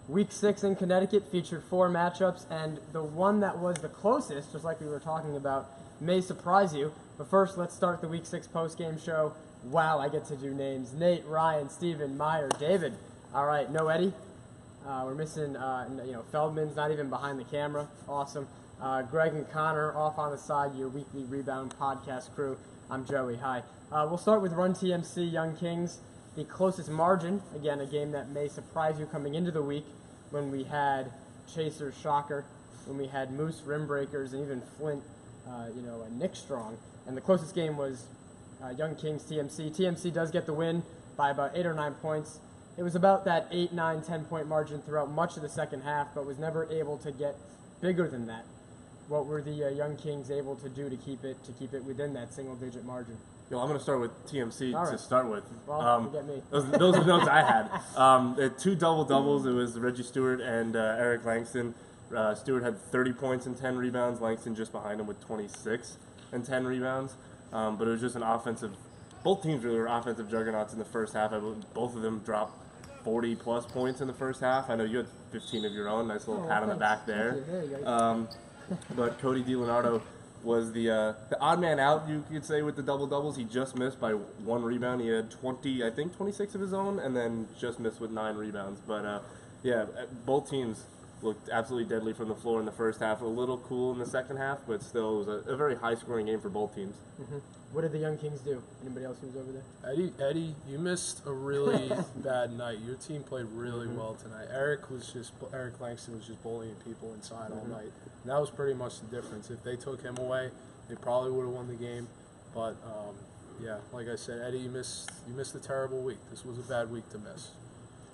Week 6 in Connecticut featured 4 matchups, and the one that was the closest, just like we were talking about, may surprise you. But first, let's start the Week 6 post-game show. Wow, I get to do names. Nate, Ryan, Steven, Meyer, David. All right, no Eddie. We're missing, Feldman's not even behind the camera. Awesome. Greg and Connor off on the side, your weekly rebound podcast crew. I'm Joey. Hi. We'll start with Run TMC Young Kings. The closest margin, again, a game that may surprise you coming into the week, when we had Chasers Shocker, when we had Moose Rim Breakers, and even Flint, Nick Strong. And the closest game was Young Kings TMC. TMC does get the win by about 8 or 9 points. It was about that 8, 9, 10-point margin throughout much of the second half, but was never able to get bigger than that. What were the Young Kings able to do to keep it within that single-digit margin? I'm going to start with TMC to start with. Well, you get me. Those are the notes I had. They had 2 double-doubles. It was Reggie Stewart and Eric Langston. Stewart had 30 points and 10 rebounds. Langston just behind him with 26 and 10 rebounds. But it was just an offensive – both teams really were offensive juggernauts in the first half. Both of them dropped 40-plus points in the first half. I know you had 15 of your own. Nice little pat on the back there. There you go. But Cody DiLeonardo was the odd man out, you could say, with the double-doubles. He just missed by 1 rebound. He had 26 of his own, and then just missed with 9 rebounds. But, both teams looked absolutely deadly from the floor in the first half. A little cool in the second half, but still it was a very high-scoring game for both teams. Mm-hmm. What did the Young Kings do? Anybody else who was over there? Eddie, you missed a really bad night. Your team played really well tonight. Eric Langston was just bullying people inside all night. And that was pretty much the difference. If they took him away, they probably would have won the game. But like I said, Eddie, you missed a terrible week. This was a bad week to miss.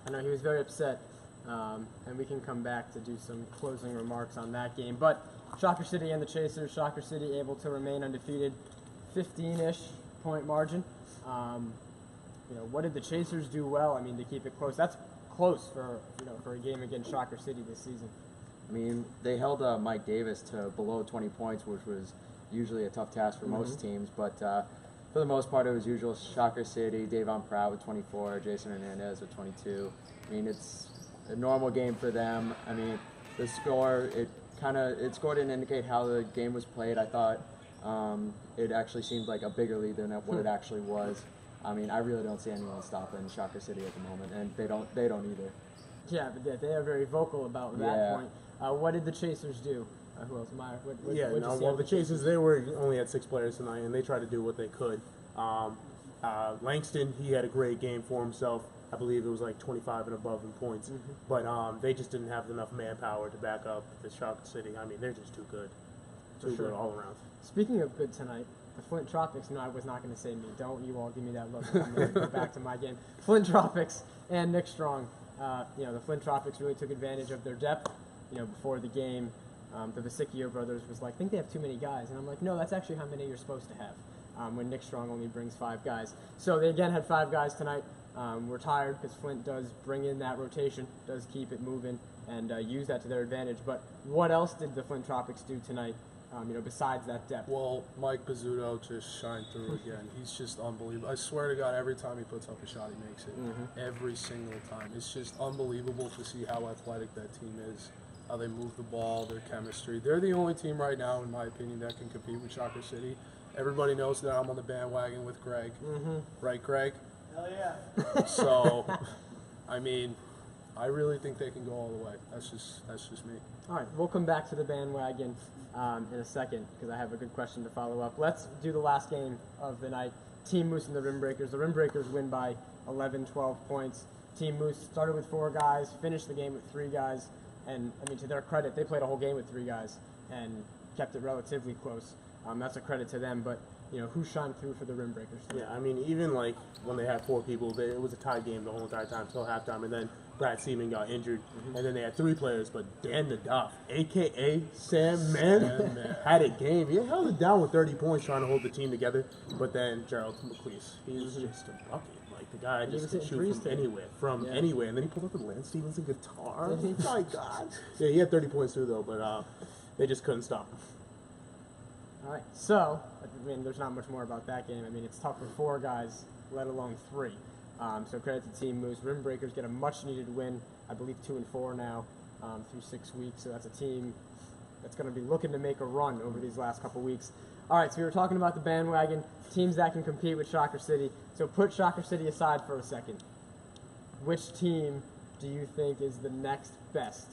I know he was very upset, and we can come back to do some closing remarks on that game. But Shocker City and the Chasers, Shocker City able to remain undefeated, 15-ish point margin. What did the Chasers do well? I mean, to keep it close. That's close for a game against Shocker City this season. I mean, they held Mike Davis to below 20 points, which was usually a tough task for most teams. But for the most part, it was usual. Shocker City, Davon Pratt with 24, Jason Hernandez with 22. I mean, it's a normal game for them. I mean, the score, it score didn't indicate how the game was played. I thought it actually seemed like a bigger lead than what it actually was. I mean, I really don't see anyone stopping Shocker City at the moment, and they don't either. Yeah, but they are very vocal about that point. What did the Chasers do? Who else? Meyer? The Chasers, they were only had 6 players tonight, and they tried to do what they could. Langston, he had a great game for himself. I believe it was like 25 and above in points. But they just didn't have enough manpower to back up the Shocker City. I mean, they're just too good. Good all around. Speaking of good tonight, the Flint Tropics, no, I was not going to say me. Don't you all give me that look. I'm going to go back to my game. Flint Tropics and Nick Strong. The Flint Tropics really took advantage of their depth. Before the game, the Vasicchio brothers was like, I think they have too many guys. And I'm like, no, that's actually how many you're supposed to have when Nick Strong only brings 5 guys. So they again had 5 guys tonight. We're tired because Flint does bring in that rotation, does keep it moving, and use that to their advantage. But what else did the Flint Tropics do tonight, besides that depth? Well, Mike Bizzuto just shined through again. He's just unbelievable. I swear to God, every time he puts up a shot, he makes it. Every single time. It's just unbelievable to see how athletic that team is, how they move the ball, their chemistry. They're the only team right now, in my opinion, that can compete with Shocker City. Everybody knows that I'm on the bandwagon with Greg. Right, Greg? Hell yeah. So, I mean, I really think they can go all the way. That's just me. All right, we'll come back to the bandwagon in a second because I have a good question to follow up. Let's do the last game of the night. Team Moose and the Rim Breakers. The Rim Breakers win by 11, 12 points. Team Moose started with 4 guys, finished the game with 3 guys, and I mean, to their credit, they played a whole game with 3 guys and kept it relatively close. That's a credit to them, but who shined through for the Rim Breakers? Yeah, I mean, even like when they had 4 people, it was a tie game the whole entire time till halftime, and then Brad Seaman got injured, and then they had 3 players, but Dan the Duff, a.k.a. Sam Man, had a game. He held it down with 30 points trying to hold the team together, but then Gerald McLeese, he was just a bucket. Like, the guy just could shoot from anywhere, and then he pulled up the Lance Stevenson guitar. Oh, my God. Yeah, he had 30 points too, though, but they just couldn't stop him. All right, so, I mean, there's not much more about that game. I mean, it's tough for 4 guys, let alone 3. So credit to Team Moose. Rim Breakers get a much-needed win I believe 2-4 now through 6 weeks. So that's a team that's going to be looking to make a run over these last couple weeks. All right, so we were talking about the bandwagon, teams that can compete with Shocker City. So put Shocker City aside for a second. Which team do you think is the next best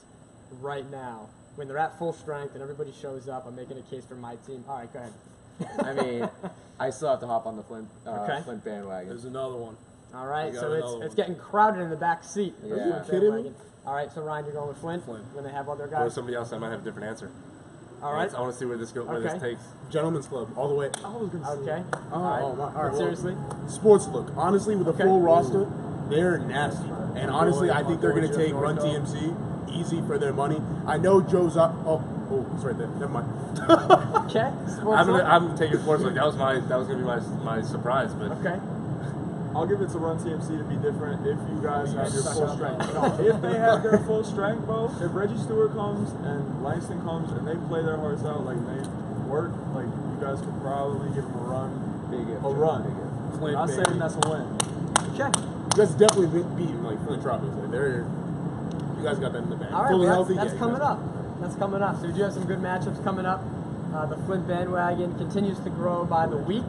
right now? When they're at full strength and everybody shows up, I'm making a case for my team. All right, go ahead. I mean, I still have to hop on the Flint Okay. Flint bandwagon. There's another one. All right, We got so another it's one. getting crowded in the back seat. Yeah. Flint Are you kidding me? bandwagon. All right, so Ryan, you're going with Flint, Flint. when they have other Or guys. somebody else, I might have a different answer. All right. I want to see where this Okay. takes. Gentlemen's Club, all the way. I was gonna say. Okay. Oh, All right. oh, my- all right, But well, seriously. Sports look. Honestly, with a Okay. full roster, they're nasty. And honestly, I think they're going to Jeff take Run Norco. TMC easy for their money. I know Joe's up. Oh, he's right there. Never mind. Okay. Sports look. I'm taking sports like that was gonna be my surprise, but Okay. I'll give it to Run TMC to be different if you guys have your Suck full it up, strength. bro. If they have their full strength, bro, if Reggie Stewart comes and Langston comes and they play their hearts out, like they work, like you guys could probably give them a run. Big if. A run. Big if. Flint, Not baby. saying that's a win. Okay. You guys definitely beat like Flint Tropics. Like you guys got that in the bag. All right, Fully well, healthy. that's yeah, coming you guys- up. That's coming up. So we do have some good matchups coming up. The Flint bandwagon continues to grow by the week,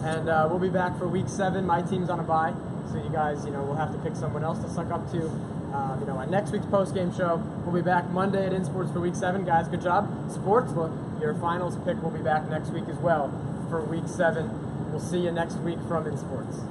and we'll be back for week 7. My team's on a bye, so you guys, will have to pick someone else to suck up to. On next week's post-game show, we'll be back Monday at InSports for week 7. Guys, good job. Sports Look, your finals pick will be back next week as well for week 7. We'll see you next week from InSports.